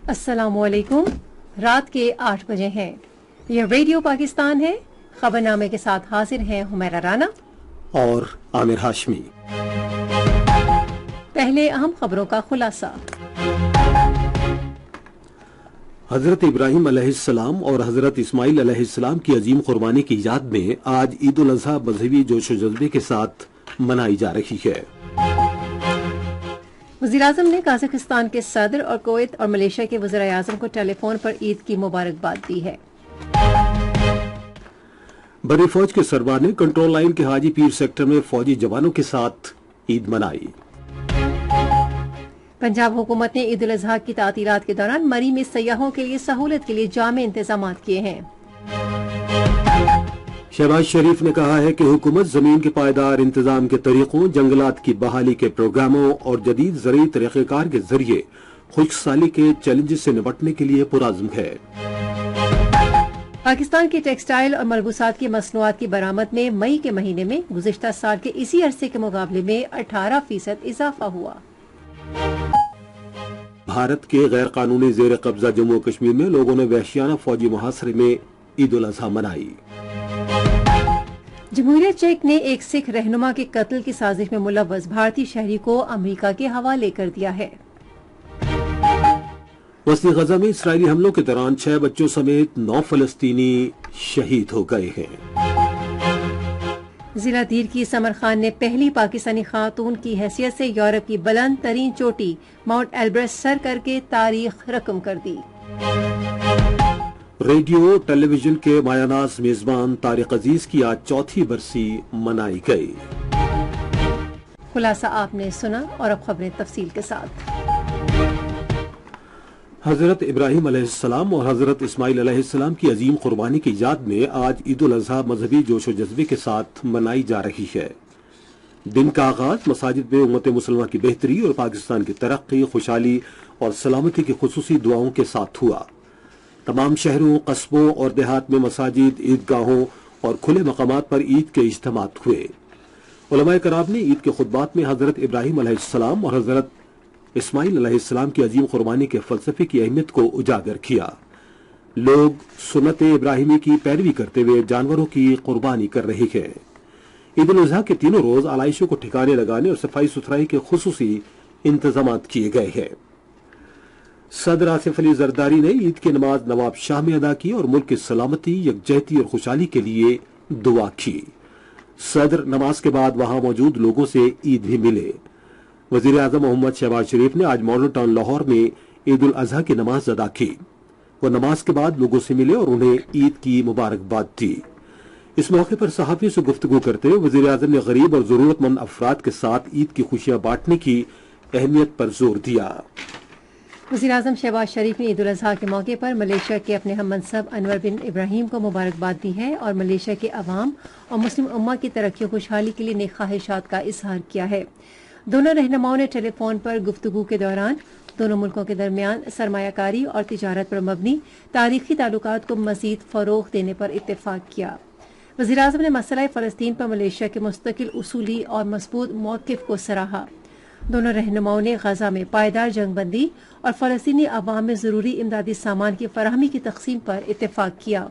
السلام علیکم۔ رات کے 8 بجے ہیں۔ یہ ریڈیو پاکستان ہے۔ خبرنامے کے ساتھ حاضر ہیں حمیرہ رانا اور عامر ہاشمی۔ پہلے اہم خبروں کا خلاصہ۔ حضرت ابراہیم علیہ السلام اور حضرت اسماعیل علیہ السلام کی عظیم قربانی کی یاد میں آج عید الاضحیٰ مذہبی جوش و جذبے کے ساتھ منائی جا رہی ہے۔ وزیراعظم نے قازقستان کے صدر اور کویت اور ملیشیا کے وزراء اعظم کو ٹیلی فون پر عید کی مبارکباد دی ہے۔ بری فوج کے سربراہ نے کنٹرول لائن کے حاجی پیر سیکٹر میں فوجی جوانوں کے ساتھ عید منائی۔ پنجاب حکومت نے عید الاضحیٰ کی تعطیلات کے دوران مری میں سیاحوں کے لیے سہولت کے لیے جامع انتظامات کیے ہیں۔ شہباز شریف نے کہا ہے کہ حکومت زمین کے پائیدار انتظام کے طریقوں، جنگلات کی بحالی کے پروگراموں اور جدید زرعی طریقہ کار کے ذریعے خشک سالی کے چیلنجز سے نمٹنے کے لیے پرعزم ہے۔ پاکستان کی ٹیکسٹائل اور ملبوسات کی مصنوعات کی برآمد میں مئی کے مہینے میں گزشتہ سال کے اسی عرصے کے مقابلے میں 18% اضافہ ہوا۔ بھارت کے غیر قانونی زیر قبضہ جموں و کشمیر میں لوگوں نے وحشیانہ فوجی محاصرے میں عید الاضحیٰ منائی۔ جمہوریہ چیک نے ایک سکھ رہنما کے قتل کی سازش میں ملوث بھارتی شہری کو امریکہ کے حوالے کر دیا ہے۔ وسطی غزہ میں اسرائیلی حملوں کے دوران 6 بچوں سمیت 9 فلسطینی شہید ہو گئے ہیں۔ ضلع دیر کی سمر خان نے پہلی پاکستانی خاتون کی حیثیت سے یورپ کی بلند ترین چوٹی ماؤنٹ ایلبرس سر کر کے تاریخ رقم کر دی۔ ریڈیو ٹیلی ویژن کے مایہ ناز میزبان طارق عزیز کی آج 4تھی برسی منائی گئی۔ خلاصہ آپ نے سنا، اور اب خبریں تفصیل کے ساتھ۔ حضرت ابراہیم علیہ السلام اور حضرت اسماعیل علیہ السلام کی عظیم قربانی کی یاد میں آج عید الاضحیٰ مذہبی جوش و جذبے کے ساتھ منائی جا رہی ہے۔ دن کا آغاز مساجد میں امت مسلمہ کی بہتری اور پاکستان کی ترقی، خوشحالی اور سلامتی کی خصوصی دعاؤں کے ساتھ ہوا۔ تمام شہروں، قصبوں اور دیہات میں مساجد، عیدگاہوں اور کھلے مقامات پر عید کے اجتماعات ہوئے۔ علماء کرام نے عید کے خطبات میں حضرت ابراہیم علیہ السلام اور حضرت اسماعیل علیہ السلام کی عظیم قربانی کے فلسفے کی اہمیت کو اجاگر کیا۔ لوگ سنت ابراہیمی کی پیروی کرتے ہوئے جانوروں کی قربانی کر رہے ہیں۔ عید الاضحیٰ کے تینوں روز آلائشوں کو ٹھکانے لگانے اور صفائی ستھرائی کے خصوصی انتظامات کیے گئے ہیں۔ صدر آصف علی زرداری نے عید کی نماز نواب شاہ میں ادا کی اور ملک کی سلامتی، یکجہتی اور خوشحالی کے لیے دعا کی۔ صدر نماز کے بعد وہاں موجود لوگوں سے عید بھی ملے۔ وزیر اعظم محمد شہباز شریف نے آج ماڈل ٹاؤن لاہور میں عید الاضحیٰ کی نماز ادا کی۔ وہ نماز کے بعد لوگوں سے ملے اور انہیں عید کی مبارکباد دی۔ اس موقع پر صحافیوں سے گفتگو کرتے ہوئے وزیر اعظم نے غریب اور ضرورت مند افراد کے ساتھ عید کی خوشیاں بانٹنے کی اہمیت پر زور دیا۔ وزیر اعظم شہباز شریف نے عید الاضحیٰ کے موقع پر ملیشیا کے اپنے ہم منصب انور بن ابراہیم کو مبارکباد دی ہے اور ملیشیا کے عوام اور مسلم امہ کی ترقی و خوشحالی کے لیے نیک خواہشات کا اظہار کیا ہے۔ دونوں رہنماؤں نے ٹیلی فون پر گفتگو کے دوران دونوں ملکوں کے درمیان سرمایہ کاری اور تجارت پر مبنی تاریخی تعلقات کو مزید فروغ دینے پر اتفاق کیا۔ وزیر اعظم نے مسئلہ فلسطین پر ملیشیا کے مستقل اصولی اور مضبوط موقف کو سراہا۔ دونوں رہنماؤں نے غزہ میں پائیدار جنگ بندی اور فلسطینی عوام میں ضروری امدادی سامان کی فراہمی کی تقسیم پر اتفاق کیا۔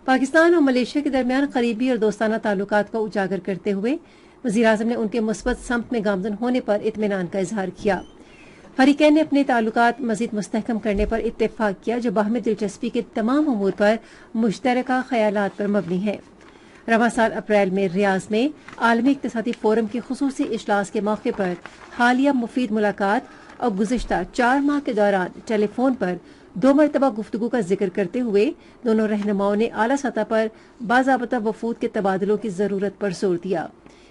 پاکستان اور ملیشیا کے درمیان قریبی اور دوستانہ تعلقات کو اجاگر کرتے ہوئے وزیر اعظم نے ان کے مثبت سمت میں گامزن ہونے پر اطمینان کا اظہار کیا۔ فریقین نے اپنے تعلقات مزید مستحکم کرنے پر اتفاق کیا جو باہمی دلچسپی کے تمام امور پر مشترکہ خیالات پر مبنی ہیں۔ رواں سال اپریل میں ریاض میں عالمی اقتصادی فورم کے خصوصی اجلاس کے موقع پر حالیہ مفید ملاقات اور گزشتہ 4 ماہ کے دوران ٹیلی فون پر 2 مرتبہ گفتگو کا ذکر کرتے ہوئے دونوں رہنماؤں نے اعلیٰ سطح پر باضابطہ وفود کے تبادلوں کی ضرورت پر زور دیا۔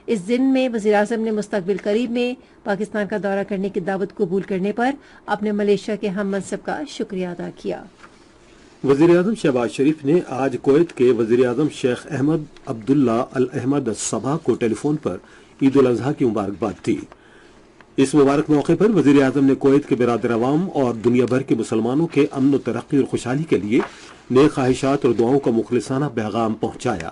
اس دن میں وزیر اعظم نے مستقبل قریب میں پاکستان کا دورہ کرنے کی دعوت قبول کرنے پر اپنے ملیشیا کے ہم منصب کا شکریہ ادا کیا۔ وزیر اعظم شہباز شریف نے آج کویت کے وزیر اعظم شیخ احمد عبداللہ الاحمد الصباح کو ٹیلی فون پر عید الاضحیٰ کی مبارکباد دی۔ اس مبارک موقع پر وزیر اعظم نے کویت کے برادر عوام اور دنیا بھر کے مسلمانوں کے امن و ترقی اور خوشحالی کے لیے نیک خواہشات اور دعاؤں کا مخلصانہ پیغام پہنچایا۔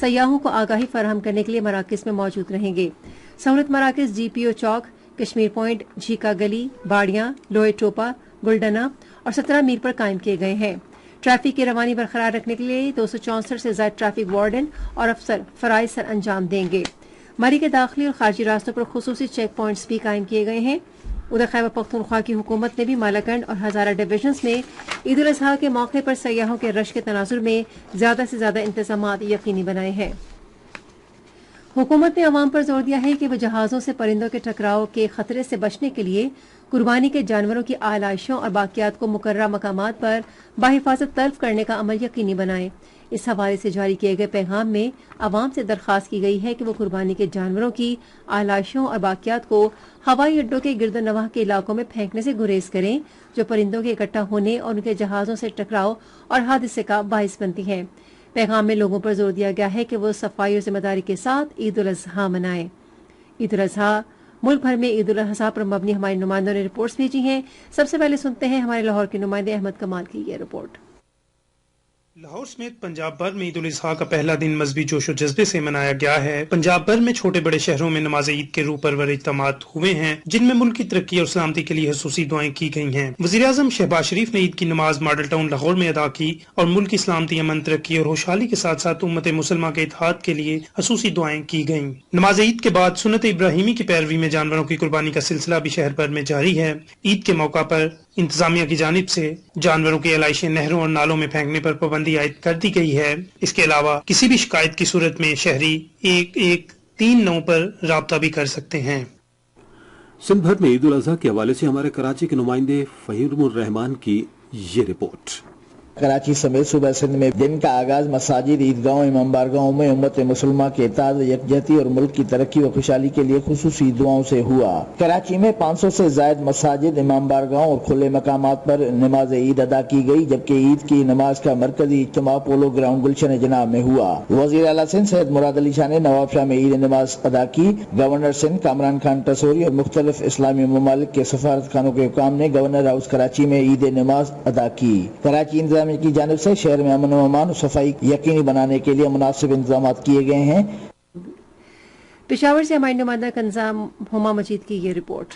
سیاحوں کو آگاہی فراہم کرنے کے لیے مراکز میں موجود رہیں گے۔ سہولت مراکز جی پی او چوک، کشمیر پوائنٹ، جھیکا گلی، باڑیاں، لوئے ٹوپا، گلڈنا اور 17 میر پر قائم کیے گئے ہیں۔ ٹریفک کی روانی برقرار رکھنے کے لیے 264 سے زائد ٹریفک وارڈن اور افسر فرائض سر انجام دیں گے۔ مری کے داخلی اور خارجی راستوں پر خصوصی چیک پوائنٹس بھی قائم کیے گئے ہیں۔ ادھر خیبر پختونخوا کی حکومت نے بھی مالاکنڈ اور ہزارہ ڈویژنز میں عید الاضحیٰ کے موقع پر سیاحوں کے رش کے تناظر میں زیادہ سے زیادہ انتظامات یقینی بنائے ہیں۔ حکومت نے عوام پر زور دیا ہے کہ وہ جہازوں سے پرندوں کے ٹکراؤ کے خطرے سے بچنے کے لیے قربانی کے جانوروں کی آلائشوں اور باقیات کو مقررہ مقامات پر بحفاظت تلف کرنے کا عمل یقینی بنائیں۔ اس حوالے سے جاری کیے گئے پیغام میں عوام سے درخواست کی گئی ہے کہ وہ قربانی کے جانوروں کی آلائشوں اور باقیات کو ہوائی اڈوں کے گرد و نواح کے علاقوں میں پھینکنے سے گریز کریں جو پرندوں کے اکٹھا ہونے اور ان کے جہازوں سے ٹکراؤ اور حادثے کا باعث بنتی ہیں۔ پیغام میں لوگوں پر زور دیا گیا ہے کہ وہ صفائی اور ذمہ داری کے ساتھ عید الاضحیٰ منائیں۔ عید الاضحیٰ ملک بھر میں عید الاضحیٰ پر مبنی ہمارے نمائندوں نے رپورٹس بھیجی ہیں۔ سب سے پہلے سنتے ہیں ہمارے لاہور کے نمائندے احمد کمال کی یہ رپورٹ۔ لاہور سمیت پنجاب بھر میں عید الاضحیٰ کا پہلا دن مذہبی جوش و جذبے سے منایا گیا ہے۔ پنجاب بھر میں چھوٹے بڑے شہروں میں نماز عید کے روح پرور اجتماعات ہوئے ہیں جن میں ملک کی ترقی اور سلامتی کے لیے خصوصی دعائیں کی گئی ہیں۔ وزیر اعظم شہباز شریف نے عید کی نماز ماڈل ٹاؤن لاہور میں ادا کی اور ملک کی سلامتی، امن، ترقی اور خوشحالی کے ساتھ ساتھ امت مسلمہ کے اتحاد کے لیے خصوصی دعائیں کی گئیں۔ نماز عید کے بعد سنت ابراہیمی کی پیروی میں جانوروں کی قربانی کا سلسلہ بھی شہر بھر میں جاری ہے۔ عید کے موقع پر انتظامیہ کی جانب سے جانوروں کی آلائشیں نہروں اور نالوں میں پھینکنے پر پابندی عائد کر دی گئی ہے۔ اس کے علاوہ کسی بھی شکایت کی صورت میں شہری 1139 پر رابطہ بھی کر سکتے ہیں۔ سندھ بھر میں عید الاضحیٰ کے حوالے سے ہمارے کراچی کے نمائندے فہیم الرحمان کی یہ رپورٹ۔ کراچی سمیت صوبہ سندھ میں دن کا آغاز مساجد، عیدگاہوں، امام بارگاہوں میں امت مسلمہ کے اتحاد و یکجہتی اور ملک کی ترقی و خوشحالی کے لیے خصوصی دعاؤں سے ہوا۔ کراچی میں 500 سے زائد مساجد، امام بارگاہوں اور کھلے مقامات پر نماز عید ادا کی گئی، جبکہ عید کی نماز کا مرکزی اجتماع پولو گراؤنڈ گلشن جناب میں ہوا۔ وزیر اعلیٰ سندھ سید مراد علی شاہ نے نواب شاہ میں عید نماز ادا کی۔ گورنر سندھ کامران خان ٹسوری اور مختلف اسلامی ممالک کے سفارت خانوں کے حکام نے گورنر ہاؤس کراچی میں عید نماز ادا کی۔ کراچی انتظامیہ کی جانب سے شہر میں امن و امان اور صفائی یقینی بنانے کے لیے مناسب انتظامات کیے گئے ہیں۔ پشاور سے ہماری نمائندہ کنزا ہما مجید کی یہ رپورٹ۔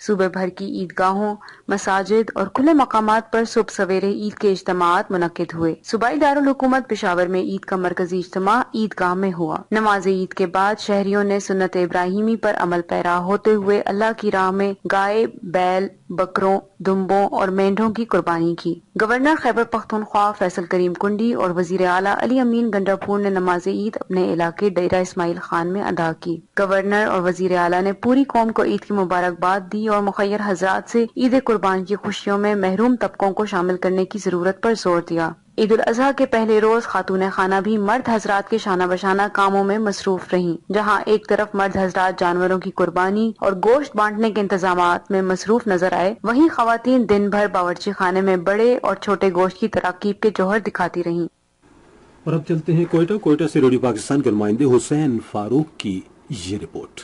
صوبے بھر کی عیدگاہوں، مساجد اور کھلے مقامات پر صبح سویرے عید کے اجتماعات منعقد ہوئے۔ صوبائی دارالحکومت پشاور میں عید کا مرکزی اجتماع عیدگاہ میں ہوا۔ نماز عید کے بعد شہریوں نے سنت ابراہیمی پر عمل پیرا ہوتے ہوئے اللہ کی راہ میں گائے، بیل، بکروں، دمبوں اور مینڈھوں کی قربانی کی۔ گورنر خیبر پختونخوا فیصل کریم کنڈی اور وزیر اعلیٰ علی امین گنڈاپور نے نماز عید اپنے علاقے ڈیرہ اسماعیل خان میں ادا کی۔ گورنر اور وزیر اعلیٰ نے پوری قوم کو عید کی مبارکباد دی اور مخیر حضرات سے عید قربان کی خوشیوں میں محروم طبقوں کو شامل کرنے کی ضرورت پر زور دیا۔ عید الاضحیٰ کے پہلے روز خاتون خانہ بھی مرد حضرات کے شانہ بشانہ کاموں میں مصروف رہیں۔ جہاں ایک طرف مرد حضرات جانوروں کی قربانی اور گوشت بانٹنے کے انتظامات میں مصروف نظر آئے، وہیں خواتین دن بھر باورچی خانے میں بڑے اور چھوٹے گوشت کی تراکیب کے جوہر دکھاتی رہیں۔ اور اب چلتے ہیں کوئٹہ سے ریڈیو پاکستان کے نمائندے حسین فاروق کی یہ رپورٹ۔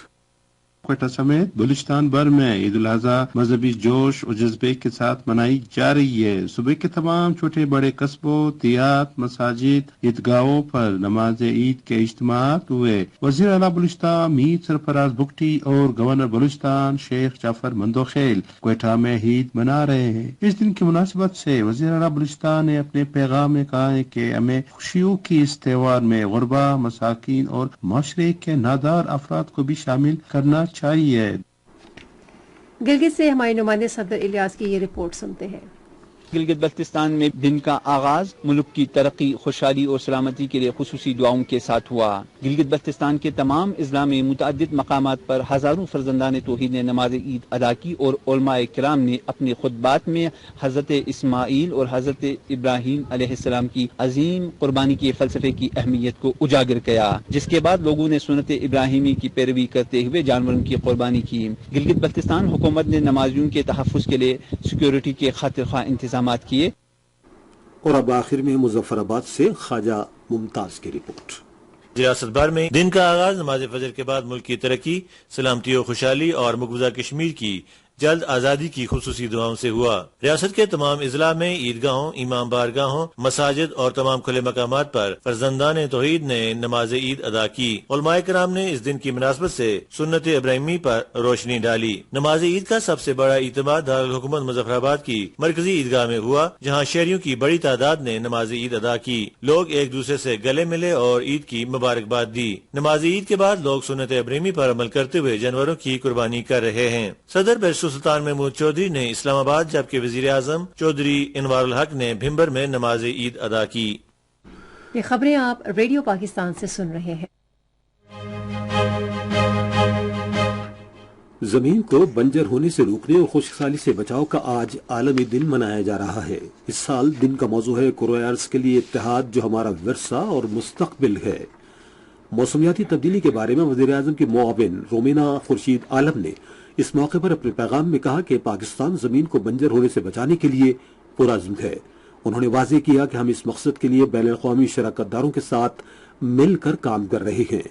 کوئٹہ سمیت بلوچستان بھر میں عید الاضحیٰ مذہبی جوش و جذبے کے ساتھ منائی جا رہی ہے۔ صبح کے تمام چھوٹے بڑے قصبوں، دیہات، مساجد، عیدگاہوں پر نماز عید کے اجتماعات ہوئے۔ وزیر اعلیٰ بلوچستان میر سرفراز بگٹی اور گورنر بلوچستان شیخ جعفر مندوخیل کوئٹہ میں عید منا رہے ہیں۔ اس دن کی مناسبت سے وزیر اعلیٰ بلوچستان نے اپنے پیغام میں کہا ہے کہ ہمیں خوشیوں کی اس تہوار میں غربا، مساکین اور معاشرے کے نادار افراد کو بھی شامل کرنا چاہیے۔ گلگت سے ہمارے نمائندے صدر الیاس کی یہ رپورٹ سنتے ہیں۔ گلگت بلتستان میں دن کا آغاز ملک کی ترقی، خوشحالی اور سلامتی کے لیے خصوصی دعاؤں کے ساتھ ہوا۔ گلگت بلتستان کے تمام اضلاع میں متعدد مقامات پر ہزاروں فرزندان توحید نے نماز عید ادا کی اور علماء کرام نے اپنے خطبات میں حضرت اسماعیل اور حضرت ابراہیم علیہ السلام کی عظیم قربانی کے فلسفے کی اہمیت کو اجاگر کیا، جس کے بعد لوگوں نے سنت ابراہیمی کی پیروی کرتے ہوئے جانوروں کی قربانی کی۔ گلگت بلتستان حکومت نے نمازیوں کے تحفظ کے لیے سیکیورٹی کے خاطر خواہ انتظامات کیے۔ اور اب آخر میں مظفر آباد سے خواجہ ممتاز کی رپورٹ۔ ریاست بھر میں دن کا آغاز نماز فجر کے بعد ملک کی ترقی، سلامتی و خوشحالی اور مقبوضہ کشمیر کی جلد آزادی کی خصوصی دعاؤں سے ہوا۔ ریاست کے تمام اضلاع میں عیدگاہوں، امام بارگاہوں، مساجد اور تمام کھلے مقامات پر فرزندان توحید نے نماز عید ادا کی۔ علماء کرام نے اس دن کی مناسبت سے سنت ابراہیمی پر روشنی ڈالی۔ نماز عید کا سب سے بڑا اجتماع دارالحکومت مظفرآباد کی مرکزی عیدگاہ میں ہوا، جہاں شہریوں کی بڑی تعداد نے نماز عید ادا کی۔ لوگ ایک دوسرے سے گلے ملے اور عید کی مبارکباد دی۔ نماز عید کے بعد لوگ سنت ابراہیمی پر عمل کرتے ہوئے جانوروں کی قربانی کر رہے ہیں۔ صدر بیرسٹر سلطان محمود چودھری نے اسلام آباد، جبکہ وزیر اعظم چودھری انوار الحق نے بھمبر میں نماز عید ادا کی۔ یہ خبریں آپ ریڈیو پاکستان سے سن رہے ہیں۔ زمین کو بنجر ہونے سے روکنے اور خشک سالی سے بچاؤ کا آج عالمی دن منایا جا رہا ہے۔ اس سال دن کا موضوع ہے کروئے ارض کے لیے اتحاد، جو ہمارا ورثہ اور مستقبل ہے۔ موسمیاتی تبدیلی کے بارے میں وزیر اعظم کی معاون رومینا خورشید عالم نے اس موقع پر اپنے پیغام میں کہا کہ پاکستان زمین کو بنجر ہونے سے بچانے کے لیے پرعزم ہے۔ انہوں نے واضح کیا کہ ہم اس مقصد کے لیے بین الاقوامی شراکت داروں کے ساتھ مل کر کام کر رہے ہیں۔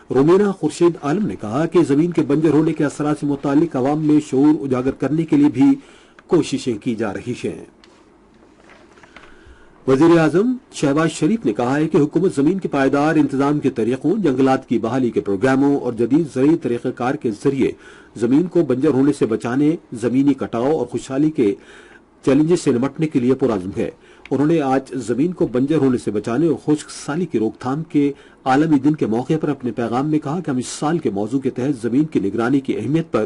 رومینا خورشید عالم نے کہا کہ زمین کے بنجر ہونے کے اثرات سے متعلق عوام میں شعور اجاگر کرنے کے لیے بھی کوششیں کی جا رہی ہیں۔ وزیر اعظم شہباز شریف نے کہا ہے کہ حکومت زمین کے پائیدار انتظام کے طریقوں، جنگلات کی بحالی کے پروگراموں اور جدید زرعی طریقہ کار کے ذریعے زمین کو بنجر ہونے سے بچانے، زمینی کٹاؤ اور خوشحالی کے چیلنجز سے نمٹنے کے لیے پرعزم ہے۔ انہوں نے آج زمین کو بنجر ہونے سے بچانے اور خشک سالی کی روک تھام کے عالمی دن کے موقع پر اپنے پیغام میں کہا کہ ہم اس سال کے موضوع کے تحت زمین کی نگرانی کی اہمیت پر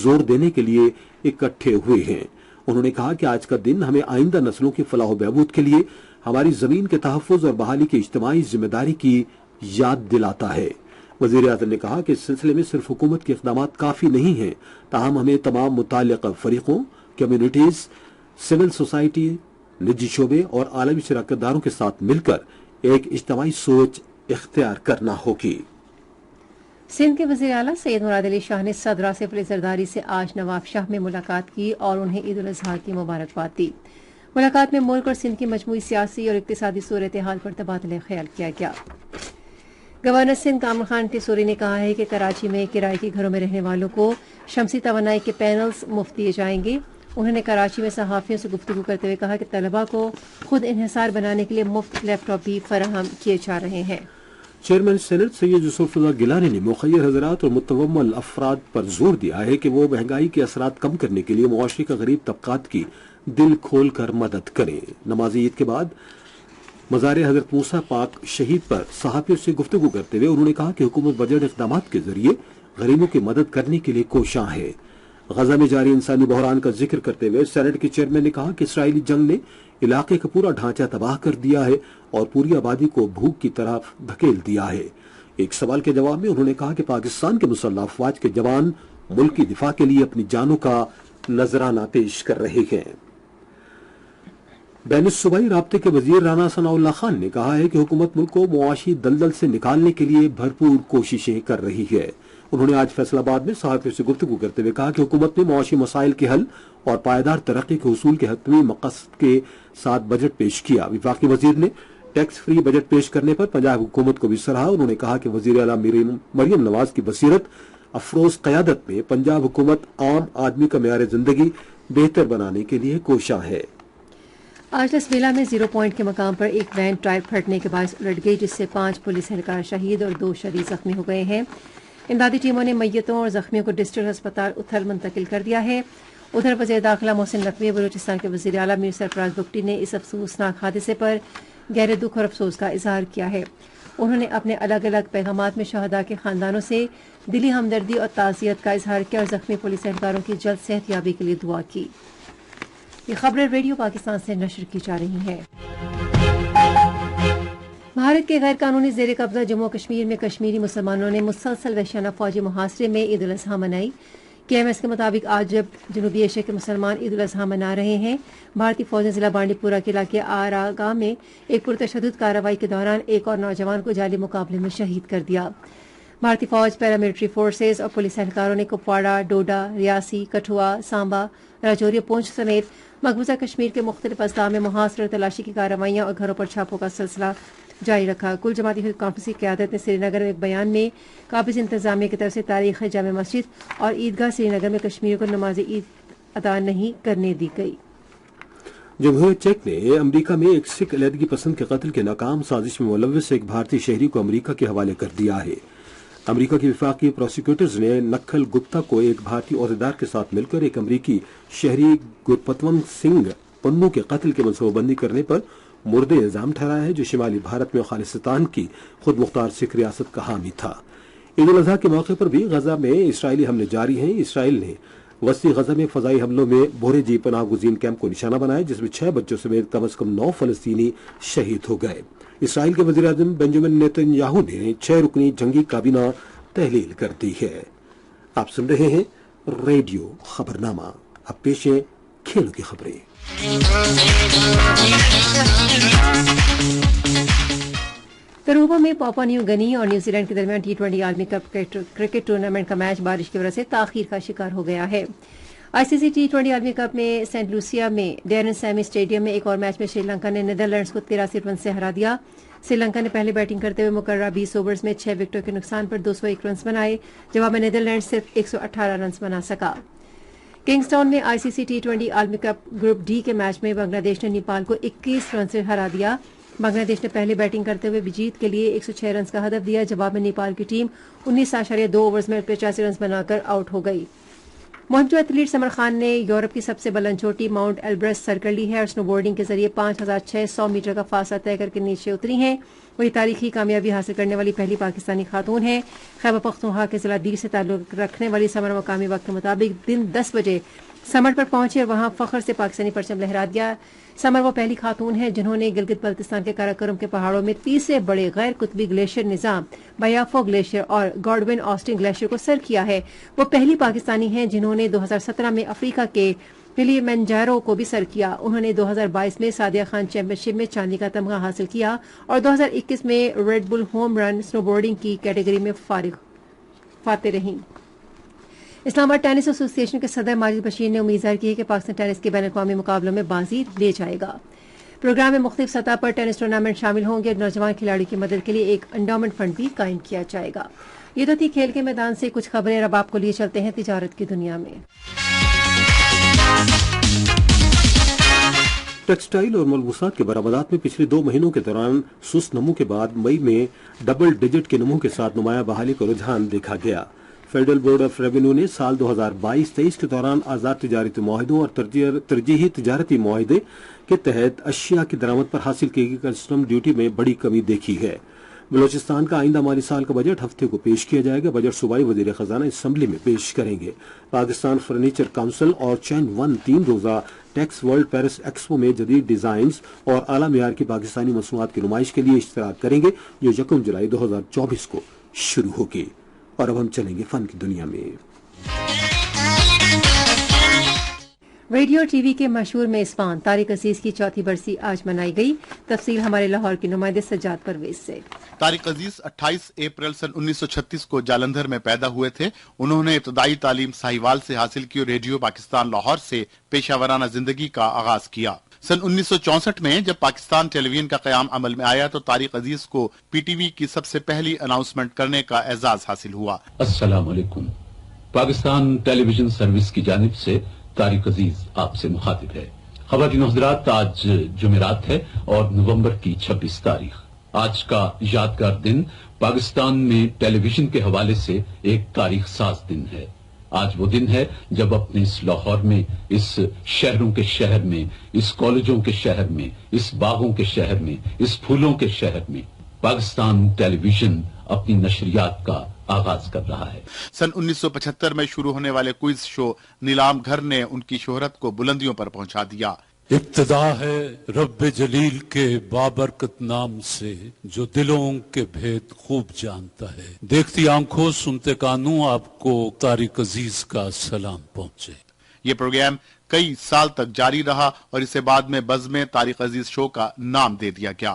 زور دینے کے لیے اکٹھے ہوئے ہیں۔ انہوں نے کہا کہ آج کا دن ہمیں آئندہ نسلوں کی فلاح و بہبود کے لیے ہماری زمین کے تحفظ اور بحالی کی اجتماعی ذمہ داری کی یاد دلاتا ہے۔ وزیر اعظم نے کہا کہ اس سلسلے میں صرف حکومت کے اقدامات کافی نہیں ہیں، تاہم ہمیں تمام متعلقہ فریقوں، کمیونٹیز، سول سوسائٹی، نجی شعبے اور عالمی شراکت داروں کے ساتھ مل کر ایک اجتماعی سوچ اختیار کرنا ہوگی۔ سندھ کے وزیر اعلیٰ سید مراد علی شاہ نے صدر آصف علی زرداری سے آج نواب شاہ میں ملاقات کی اور انہیں عید الاضحیٰ کی مبارکباد دی۔ ملاقات میں ملک اور سندھ کی مجموعی سیاسی اور اقتصادی صورتحال پر تبادلہ خیال کیا گیا۔ گورنر سندھ کامل خان ٹیسوری نے کہا ہے کہ کراچی میں کرائے کے گھروں میں رہنے والوں کو شمسی توانائی کے پینلز مفت دیے جائیں گے۔ انہوں نے کراچی میں صحافیوں سے گفتگو کرتے ہوئے کہا کہ طلباء کو خود انحصار بنانے کے لیے مفت لیپ ٹاپ بھی فراہم کیے جا رہے ہیں۔ چیئرمین سینٹ سید یوسف رضا گیلانی نے مخیر حضرات اور متومل افراد پر زور دیا ہے کہ وہ مہنگائی کے اثرات کم کرنے کے لیے معاشرے کا غریب طبقات کی دل کھول کر مدد کریں۔ نماز عید کے بعد مزار حضرت موسیٰ پاک شہید پر صحافیوں سے گفتگو کرتے ہوئے انہوں نے کہا کہ حکومت بجٹ اقدامات کے ذریعے غریبوں کی مدد کرنے کے لیے کوشاں ہے۔ غزہ میں جاری انسانی بحران کا ذکر کرتے ہوئے سینٹ کے چیئرمین نے کہا کہ اسرائیلی جنگ نے علاقے کا پورا ڈھانچہ تباہ کر دیا ہے اور پوری آبادی کو بھوک کی طرف دھکیل دیا ہے۔ ایک سوال کے جواب میں انہوں نے کہا کہ پاکستان کے مسلح افواج کے جوان ملک کی دفاع کے لیے اپنی جانوں کا نذرانہ پیش کر رہے ہیں۔ بین الصوبائی رابطے کے وزیر رانا ثناء اللہ خان نے کہا ہے کہ حکومت ملک کو معاشی دلدل سے نکالنے کے لیے بھرپور کوششیں کر رہی ہے۔ انہوں نے آج فیصل آباد میں صحافیوں سے گفتگو کرتے ہوئے کہا کہ حکومت نے معاشی مسائل کے حل اور پائیدار ترقی کے حصول کے حتمی مقصد کے ساتھ بجٹ پیش کیا۔ وفاقی وزیر نے ٹیکس فری بجٹ پیش کرنے پر پنجاب حکومت کو بھی سراہا۔ انہوں نے کہا کہ وزیر اعلیٰ مریم نواز کی بصیرت افروز قیادت میں پنجاب حکومت عام آدمی کا معیار زندگی بہتر بنانے کے لیے کوشاں ہے۔ آج لسبیلا میں 0 پوائنٹ کے مقام پر ایک وین ٹائر پھٹنے کے باعث الٹ گئی، جس سے 5 پولیس اہلکار شہید اور 2 شدید زخمی ہو گئے ہیں۔ امدادی ٹیموں نے میتوں اور زخمیوں کو ڈسٹرکٹ ہسپتال اتھل منتقل کر دیا ہے۔ ادھر وزیر داخلہ محسن نقوی بلوچستان کے وزیر اعلیٰ میر سرفراز بگٹی نے اس افسوسناک حادثے پر گہرے دکھ اور افسوس کا اظہار کیا ہے۔ انہوں نے اپنے الگ الگ پیغامات میں شہداء کے خاندانوں سے دلی ہمدردی اور تعزیت کا اظہار کیا اور زخمی پولیس اہلکاروں کی جلد صحت یابی کے لیے دعا کی۔ یہ خبریں ریڈیو پاکستان سے نشر کی جا رہی ہیں۔ بھارت کے غیر قانونی زیر قبضہ جموں کشمیر میں کشمیری مسلمانوں نے مسلسل وحشیانہ فوجی محاصرے میں عید الاضحیٰ منائی۔ KMS کے مطابق آج جب جنوبی ایشیا کے مسلمان عید الاضحیٰ منا رہے ہیں، بھارتی فوج نے ضلع بانڈی پورہ کے علاقے آراگاہ میں ایک پرتشدد کارروائی کے دوران ایک اور نوجوان کو جعلی مقابلے میں شہید کر دیا۔ بھارتی فوج، پیراملٹری فورسز اور پولیس اہلکاروں نے کپواڑہ، ڈوڈا، ریاسی، کٹھوا، سامبا، راجوری اور پونچھ سمیت مقبوضہ کشمیر کے مختلف اضلاع میں محاصرے اور تلاشی کی کارروائیاں اور گھروں پر چھاپوں کا سلسلہ جاری رکھا۔ کل جماعتی کانفرنس کی قیادت نے سری نگر میں ایک بیان میں قابض انتظامیہ کی طرف سے تاریخ جامع مسجد اور عیدگاہ سری نگر میں کشمیریوں کو نماز عید ادا نہیں کرنے دی گئی۔ جمہوریت چیک نے امریکہ میں ایک سکھ علیحدگی پسند کے قتل کے ناکام سازش میں ملوث ایک بھارتی شہری کو امریکہ کے حوالے کر دیا ہے۔ امریکہ کے وفاقی پروسیکیوٹرز نے نکھل گپتا کو ایک بھارتی عہدیدار کے ساتھ مل کر ایک امریکی شہری گرپتون سنگھ پنو کے قتل کی منصوبہ بندی کرنے پر مردے الزام ٹھہرایا ہے، جو شمالی بھارت میں خالصتان کی خود مختار سکھ ریاست کا حامی تھا۔ عید الاضحیٰ کے موقع پر بھی غزہ میں اسرائیلی حملے جاری ہیں۔ اسرائیل نے وسطی غزہ میں فضائی حملوں میں بورے جی پناہ گزین کیمپ کو نشانہ بنایا، جس میں 6 بچوں سمیت کم از کم 9 فلسطینی شہید ہو گئے۔ اسرائیل کے وزیر اعظم بنجامن نیتن یاہو نے 6 رکنی جنگی کابینہ تحلیل کر دی ہے۔ آپ سن رہے ہیں ریڈیو خبرنامہ۔ اب پیش ہے کھیلوں کی خبریں۔ کروبا میں پاپوا نیو گنی اور نیوزی لینڈ کے درمیان T20 عالمی کپ کرکٹ ٹورنامنٹ کا میچ بارش کی وجہ سے تاخیر کا شکار ہو گیا ہے۔ آئی سی سی T20 عالمی کپ میں سینٹ لوسیا میں ڈیرن سیمی اسٹیڈیم میں ایک اور میچ میں سری لنکا نے نیدرلینڈز کو 83 رن سے ہرا دیا۔ سری لنکا نے پہلے بیٹنگ کرتے ہوئے مقررہ 20 اوورز میں 6 وکٹوں کے نقصان پر 201 رنز بنائے، جواب میں نیدرلینڈ صرف 118 رنز بنا سکا۔ کنگز ٹاؤن میں آئی سی سی T20 عالمی کپ گروپ ڈی کے میچ میں بنگلہ دیش نے نیپال کو 21 رن سے ہرا دیا۔ بنگلہ دیش نے پہلے بیٹنگ کرتے ہوئے جیت کے لیے 106 رنز کا ہدف دیا، جواب میں نیپال کی ٹیم 19.2 اوورز میں 85 رنز بنا کر آؤٹ ہو گئی۔ مہم جو ایتھلیٹ سمر خان نے یورپ کی سب سے بلند چوٹی ماؤنٹ ایلبرس سر کر لی ہے اور سنو بورڈنگ کے ذریعے 5600 میٹر کا فاصلہ طے کر کے نیچے اتری ہیں۔ وہ یہ تاریخی کامیابی حاصل کرنے والی پہلی پاکستانی خاتون ہیں۔ خیبر پختونخوا کے ضلع دیر سے تعلق رکھنے والی سمر مقامی وقت کے مطابق دن 10 بجے سمر پر پہنچے اور وہاں فخر سے پاکستانی پرچم لہرا دیا۔ سمر وہ پہلی خاتون ہے جنہوں نے گلگت بلتستان کے کراکرم کے پہاڑوں میں تیسرے بڑے غیر قطبی گلیشیئر نظام بیافو گلیشیئر اور گاڈون آسٹن گلیشیئر کو سر کیا ہے۔ وہ پہلی پاکستانی ہیں جنہوں نے 2017 میں افریقہ کے کلیمنجارو کو بھی سر کیا۔ انہوں نے 2022 میں سعدیہ خان چیمپئن شپ میں چاندی کا تمغہ حاصل کیا اور 2021 میں ریڈ بل ہوم رن سنو بورڈنگ کی کیٹیگری میں فاتح رہیں۔ اسلام آباد ٹینس ایسوسی ایشن کے صدر ماجد بشیر نے امید ظاہر کی ہے کہ پاکستان ٹینس کے بین الاقوامی مقابلوں میں بازی لے جائے گا۔ پروگرام میں مختلف سطح پر ٹینس ٹورنامنٹ شامل ہوں گے اور نوجوان کھلاڑی کی مدد کے لیے ایک انڈاؤمنٹ فنڈ بھی قائم کیا جائے گا۔ یہ تو تھی کھیل کے میدان سے کچھ خبریں، اب آپ کو لیے چلتے ہیں تجارت کی دنیا میں۔ ٹیکسٹائل اور ملبوسات کے برآمدات میں پچھلے 2 مہینوں کے دوران سست نمو کے بعد مئی میں ڈبل ڈیجٹ کے نمو کے ساتھ نمایاں بحالی کا رجحان دیکھا گیا۔ فیڈرل بورڈ آف ریونیو نے سال 2022-23 کے دوران آزاد تجارتی معاہدوں اور ترجیحی تجارتی معاہدے کے تحت اشیاء کی درآمد پر حاصل کی گئی کسٹم ڈیوٹی میں بڑی کمی دیکھی ہے۔ بلوچستان کا آئندہ مالی سال کا بجٹ ہفتے کو پیش کیا جائے گا۔ بجٹ صوبائی وزیر خزانہ اسمبلی میں پیش کریں گے۔ پاکستان فرنیچر کونسل اور چین ون 3 روزہ ٹیکس ورلڈ پیرس ایکسپو میں جدید ڈیزائنز اور اعلیٰ معیار کی پاکستانی مصنوعات کی نمائش کے لیے اشتراک کریں گے، جو 1 جولائی 2024 کو شروع ہوگی۔ اور اب ہم چلیں گے فن کی دنیا میں۔ ریڈیو ٹی وی کے مشہور میزبان طارق عزیز کی 4تھی برسی آج منائی گئی۔ تفصیل ہمارے لاہور کے نمائندے سجاد پرویز سے۔ طارق عزیز 28 اپریل سن 1936 کو جالندھر میں پیدا ہوئے تھے۔ انہوں نے ابتدائی تعلیم ساہیوال سے حاصل کی اور ریڈیو پاکستان لاہور سے پیشہ ورانہ زندگی کا آغاز کیا۔ سن 1964 میں جب پاکستان ٹیلی ویژن کا قیام عمل میں آیا تو طارق عزیز کو پی ٹی وی کی سب سے پہلی اناؤنسمنٹ کرنے کا اعزاز حاصل ہوا۔ السلام علیکم، پاکستان ٹیلی ویژن سروس کی جانب سے طارق عزیز آپ سے مخاطب ہے۔ خواتین و حضرات، آج جمعرات ہے اور نومبر کی 26 تاریخ۔ آج کا یادگار دن پاکستان میں ٹیلی ویژن کے حوالے سے ایک تاریخ ساز دن ہے۔ آج وہ دن ہے جب اپنے اس لاہور میں، اس شہروں کے شہر میں، اس کالجوں کے شہر میں، اس باغوں کے شہر میں، اس پھولوں کے شہر میں پاکستان ٹیلی ویژن اپنی نشریات کا آغاز کر رہا ہے۔ سن 1975 میں شروع ہونے والے کوئز شو نیلام گھر نے ان کی شہرت کو بلندیوں پر پہنچا دیا۔ ابتدا ہے رب جلیل کے بابرکت نام سے، جو دلوں کے بھید خوب جانتا ہے۔ دیکھتی آنکھوں سنتے کانوں آپ کو طارق عزیز کا سلام پہنچے۔ یہ پروگرام کئی سال تک جاری رہا اور اسے بعد میں بزم طارق عزیز شو کا نام دے دیا گیا۔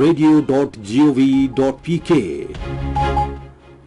radio.gov.pk